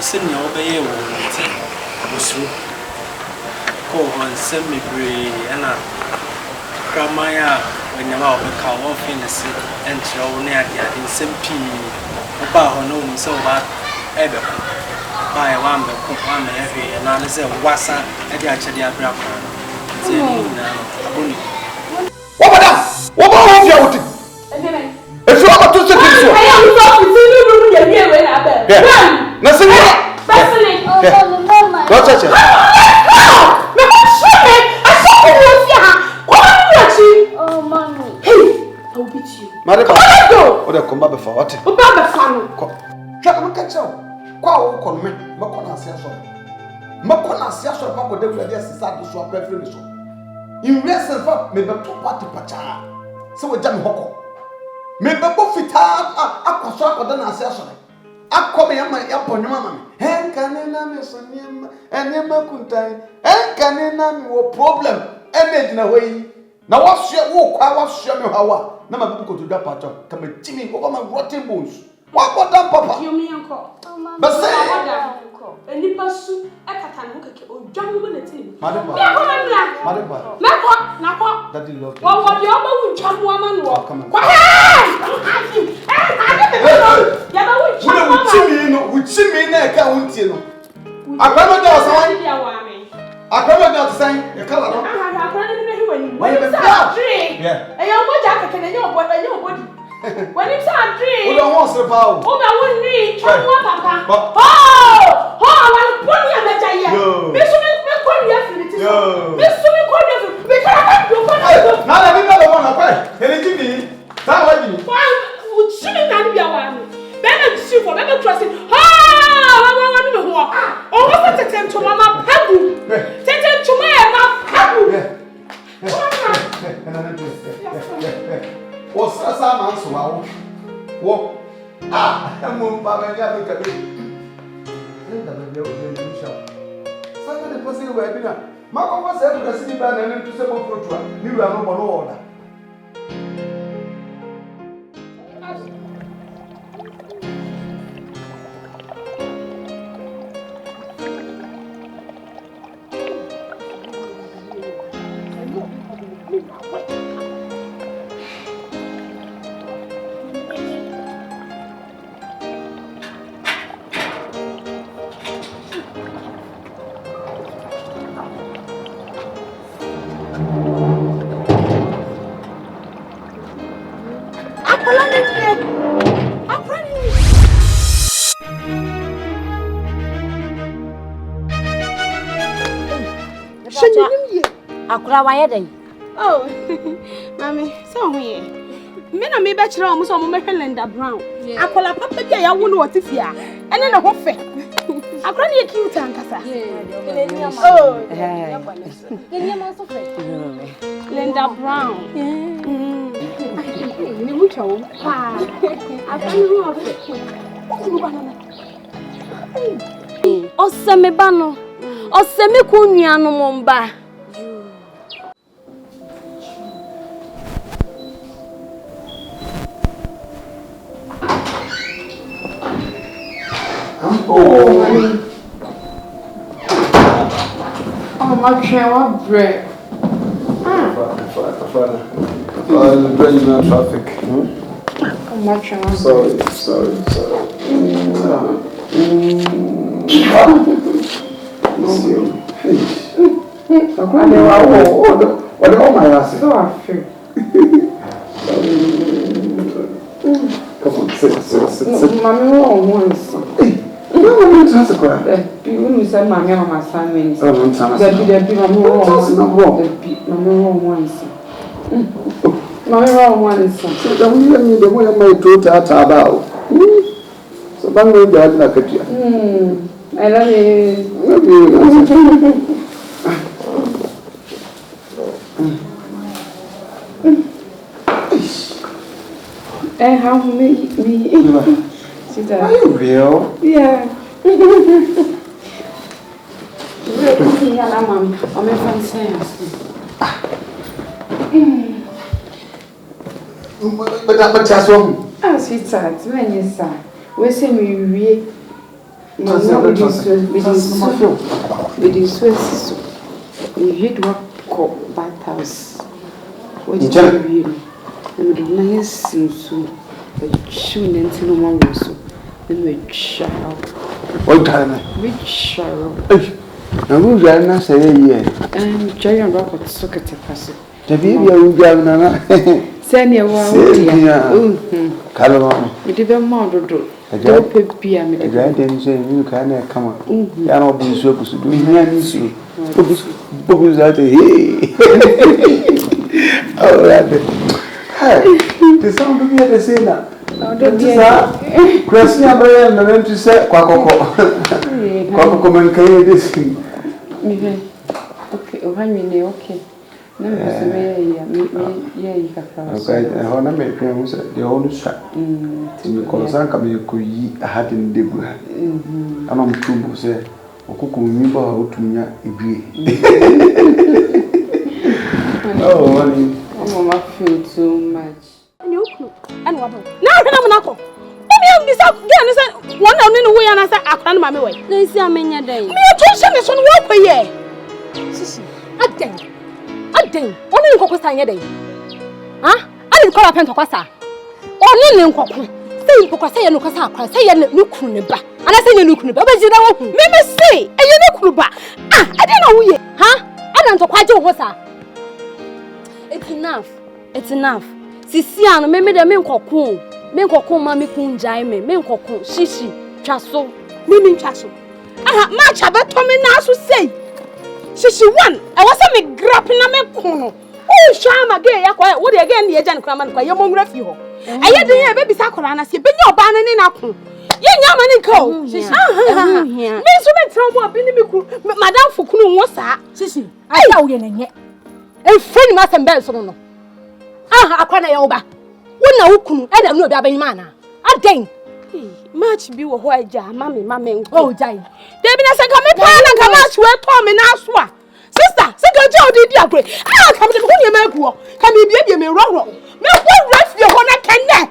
Senior obey was call on semi brave and Gramaya when you're out of cow off in the sea and throw near the same pea about her home so bad ever by one the cook one every and another was at the actually a grab. What about that? What about you? If you are to say this, I am talking to you. Yeah. Nothing. Don't touch it. Oh, mommy. Hey, I will beat you. Madam, what a combat before what? Oh, Baba Fano. Shut up, catch up. Qual con me, Macona Siaso. Macona Siaso, Papa, they will just start to swap every so. In recent fact, maybe 2 party pacha. So we jam hoko. Maybe both fit up a swap or then I say sorry. I come here, upon your mamma. And can I name son and never kuntai? And can I name your problem? And made in a way. Now what's your walk? I was showing you how. Now my book to that part of come and Jimmy over my rotten bones. What about that, Papa? You mean uncle? But say, and the person I can't look at or jump with the team. Madam, Daddy love you. What your own jump woman walk? Come on. Which mean I can't you know. I remember there was one. I remember there was saying, you can't. When you tree, and your boy jacket and your body. When it's a tree, who don't want to power? Oh, I wouldn't reach Papa. Oh, I want to put you a Miss now I didn't know one of them. Anything, that way. Would she not be a one? Then she for never trusting. I want to walk. Oh, what's the attempt to Mamma Pabu? Take it to my Pabu. What's that man so wow? Walk. I'm moving by the other cabin. Somebody was in the webinar. Marco was able to see by the to several fruit. You are no order. Akura wa yeden. Oh, Mommy, so we. Me na me be kire o mo so mo mehwe Linda Brown. Akola papa dia ya wo no otifia. Ene na ho fe. Akura ne cute ankasa. Oh. Kenya ma so fe. Linda Brown. Ni mu chawo. Akura ni ho fe. Oseme ba no. Oseme ku nuanu mo mba. Oh, my train, bread. The traffic. Oh, my train. Sorry. What am I asking? So I feel. Come on, sit. Mommy, once. No, that's a cry. You said, Mammy, on my son, means. Oh, no, time. There be Mammy wrong once. Mammy wrong once. So, the way I made two tata about. So, bang with that like a dear. I love you. And how me? Are you real? Yeah. I'm a fan science. But that's wrong. Ah, sweetheart, when you say, we say we no with this Swiss. We hit what called bathhouse. What did you read? And the nice so shooting into no one was so. Then we shower. What time? We shower. And who's that? I say, yeah. And giant rocket socket a pass. The baby will be a Send your wow. Calabama. We did a model. I don't pay beer. I didn't say you can't come up. I'll be supposed to do you. Bubbles out here. Oh, hey, the sound of me at the same now. Gracia Brian, the rent to say, Quaco. Quaco, and carry this thing. Okay, okay. No, yeah, you have okay, I want to make friends at the old shop. You call Sanka, you could eat a hat in the book. I'm on two, say, or cook me about to me. Oh, honey. I feel too much. And what? Now, I'm not. This up, one on in the way, and I said, I can't my way. They see a many day. Me a tuition is on work for ye. I think, only in Cocosta day. Huh? I didn't call up Pentocosta. Only in Coco. Say Pocasa and Lucasa, say a new Kuniba. And I say a new Kuniba, but you know, maybe say a new Kuba. Ah, I don't know ye, huh? I don't know quite your water. It's enough. It's enough. Sisiano, maybe the men cocoon. Men cocoon, mammy coon, jaime, men cocoon, shishi, chasso, meaning chasso. I have much about Tommy now to say. She won. I was a grapping a mecono. Oh, sham again. What again? The agent cramming by your mom refugee. I had the baby sacolana, see, but your banner in a coon. Young man in cold. Miss Women trouble, Madame Foucault was that. Sissy, I know you yet. And friend Master Belson. Ah, I can't over. When I don't know about mana. I think. Much be a white jar, mammy, oh, die. Debbie, I come and come out to a Tom and Aswa. Sister, Joe did you agree? I'll come to the Make can you be me wrong? Make one rest your honor can that.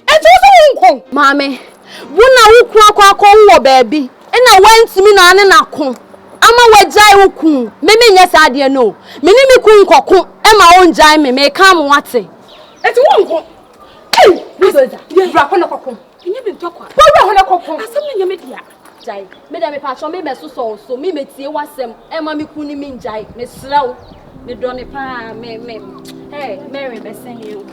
And so, Mammy, wouldn't I call baby? And I went to me on an account. I'm a wet jai coon. Maybe yes, I dear no. Minimi coon cocoon, and my own jai may come what's it. It's one. Hey, this is the rap on a cocoon. You didn't talk. What on a cocoon? Something you made here. Jai, Madame Patron, maybe so me may see what's them, and Mammy Cooney mean Jai, Miss Slow, the Donny Pa, hey, Mary, may send you.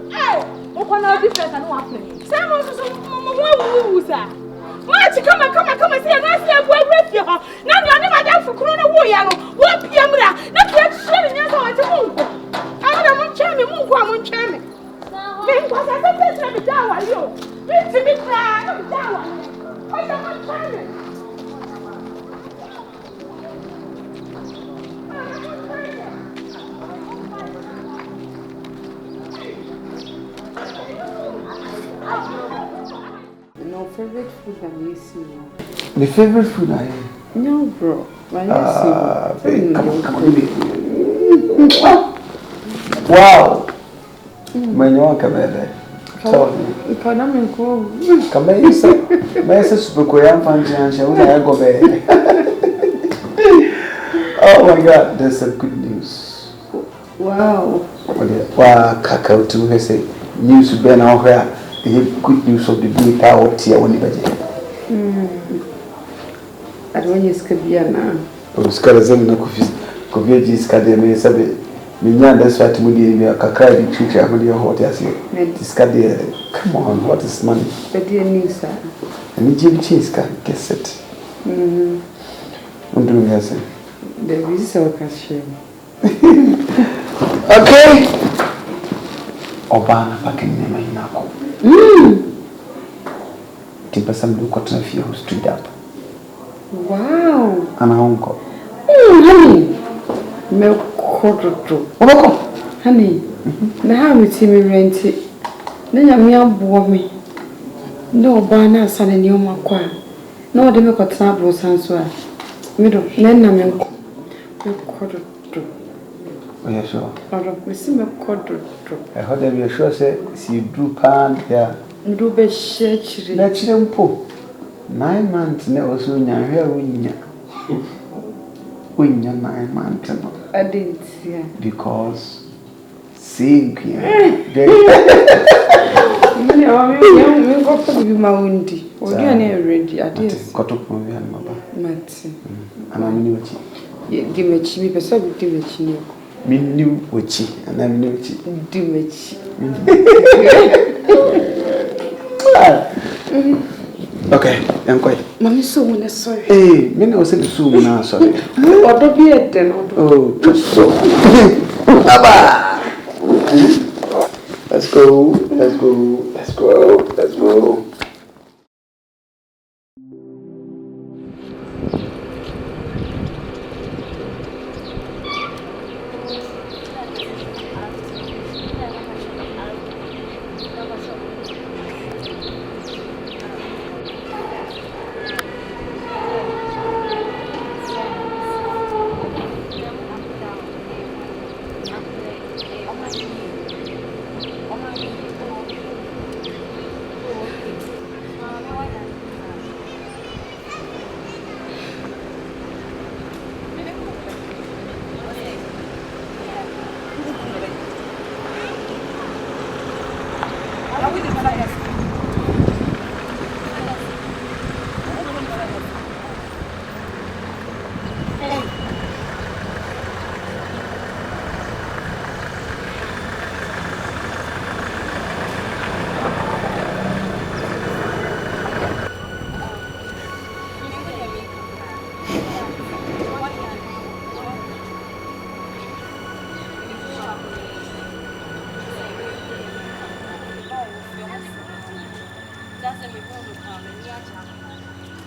Hey, open all this and what? Someone who's that? Marty, come and see a nice boy with you. Now you're never there for Corona Warrior. What Piamra? Not yet sharing your heart to move. I don't charming, won't charming. Because I said, let me down, are you? Let me cry, let me down. I don't charming. No favorite food that you see. The favorite food I eat? No, bro. Come on, wow. When you want to come there, tell me. Come here, sir. My sister, Korean fancy, and she will go there. Oh my God, that's a good news. Wow. Wow, Kakao to me say news to be now here. Good news of the day out here when you budget. I don't use Kabiana. Oh, Scarazan, no coffee, Scademy, Sabi. Minyan, that's what we did. Kakra, the future, I'm your hotels here. Come on, what is money? But dear news, sir. And Jim Cheese can guess it. I'm doing this. The result can share. Okay. Obana packing name in Nako. Tipasam do cotton of you stood up. Wow. And a uncle. Honey. Milk quarter. Honey. Now we see me rent it. Then you may bore me. No banner, son, and you my choir. No, they make a trouble, Sanswa. Middle, then I milk quarter. Oh, yeah, sure. We see me called. I heard that you are sure say see drew pan there. Do be church. Let's them po. 9 months never soon. I hear when 9 months. I didn't, yeah. Because seeing here. Many of you go for the mountain. Or you are ready. I did. Got up on me and Mama. Matty. And I'm new. Give me chimney, but so we do it. Me new witchy, and I'm new. Do it. Okay, I'm quite. Mammy, so when I saw you. Hey, me no say soon now, sorry. Or don't be at then. Oh, just so. Baba. Let's go. Let's go. Let's go. Let's go.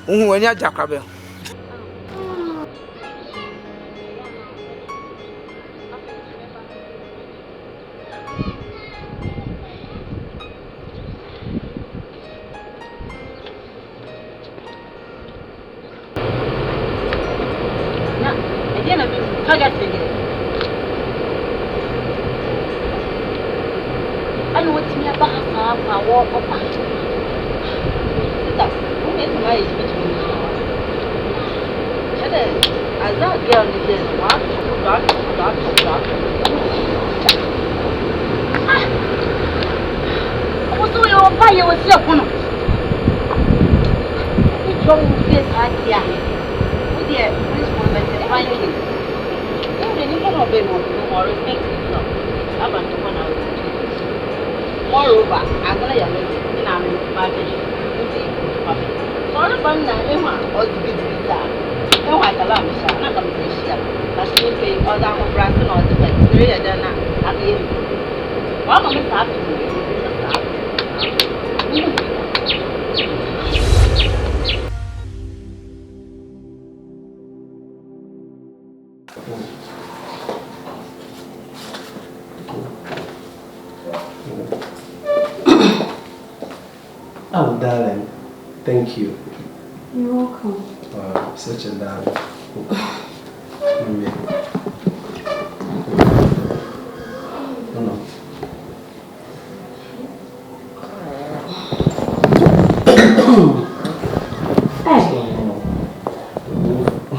When you're Jacobel. Moreover, I'm going to have my sorry, but now, or the business. No, I can laugh, I'm not going to share. But she will pay all that brass and all the way. 3 years done at the end. One moment after Oh, darling, thank you. You're welcome. Wow, such a darling.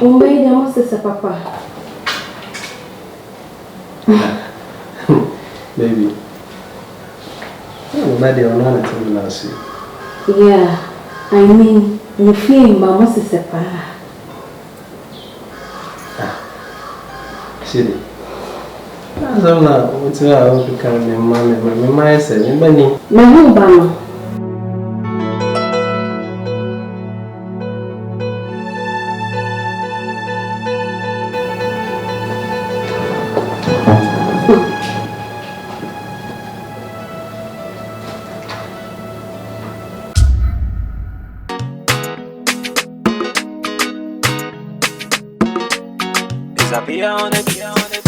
Umbe ya sasa papa. Baby. Oh, Nadia, I'm not telling you last year. Yeah, I mean, you feel mama sasa papa. Shit. That's all now. What's why I want to carry my mommy, but my mom said, "Money." My husband. Disappear on it.